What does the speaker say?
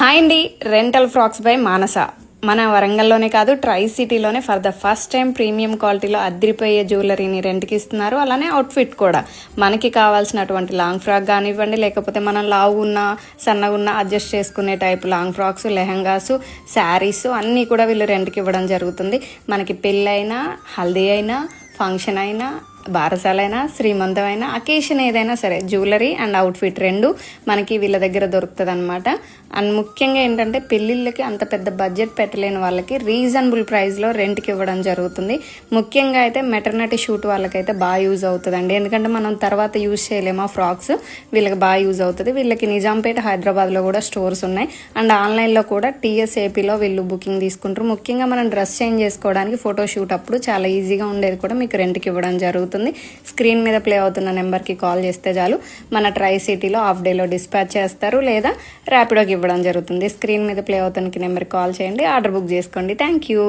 Hi అండి, rental frocks by మానస. మన వరంగల్లోనే కాదు, ట్రై సిటీలోనే for the first time premium క్వాలిటీలో అద్రిపోయే జ్యువెలరీని రెంట్కి ఇస్తున్నారు. అలానే అవుట్ఫిట్ కూడా మనకి కావాల్సినటువంటి లాంగ్ ఫ్రాక్ కానివ్వండి, లేకపోతే మనం లావు ఉన్న సన్నగా ఉన్న అడ్జస్ట్ చేసుకునే type long frocks, lehengas, saris అన్నీ కూడా వీళ్ళు రెంట్కి ఇవ్వడం జరుగుతుంది. మనకి పెళ్ళైనా, హల్దీ అయినా, ఫంక్షన్ అయినా, బారసాలైనా, శ్రీమంతమైనా, అకేషన్ ఏదైనా సరే జ్యువెలరీ అండ్ అవుట్ఫిట్ రెండు మనకి వీళ్ళ దగ్గర దొరుకుతుంది అనమాట. అండ్ ముఖ్యంగా ఏంటంటే పెళ్ళిళ్ళకి అంత పెద్ద బడ్జెట్ పెట్టలేని వాళ్ళకి రీజనబుల్ ప్రైస్లో రెంట్కి ఇవ్వడం జరుగుతుంది. ముఖ్యంగా అయితే మెటర్నిటీ షూట్ వాళ్ళకైతే బాగా యూజ్ అవుతుందండి. ఎందుకంటే మనం తర్వాత యూజ్ చేయలేము ఆ ఫ్రాక్స్, వీళ్ళకి బాగా యూజ్ అవుతుంది. వీళ్ళకి నిజాంపేట, హైదరాబాద్లో కూడా స్టోర్స్ ఉన్నాయి. అండ్ ఆన్లైన్లో కూడా టీఎస్ఏపీలో వీళ్ళు బుకింగ్ తీసుకుంటారు. ముఖ్యంగా మనం డ్రెస్ చేంజ్ చేసుకోవడానికి ఫోటో షూట్ అప్పుడు చాలా ఈజీగా ఉండేది కూడా మీకు రెంట్కి ఇవ్వడం జరుగుతుంది. స్క్రీన్ మీద ప్లే అవుతున్న నెంబర్కి కాల్ చేస్తే చాలు, మన ట్రై సిటీలో హాఫ్ డేలో డిస్పాచ్ చేస్తారు, లేదా ర్యాపిడోకి ఇవ్వడం జరుగుతుంది. స్క్రీన్ మీద ప్లే అవుతున్న నెంబర్కి కాల్ చేయండి, ఆర్డర్ బుక్ చేసుకోండి. Thank you.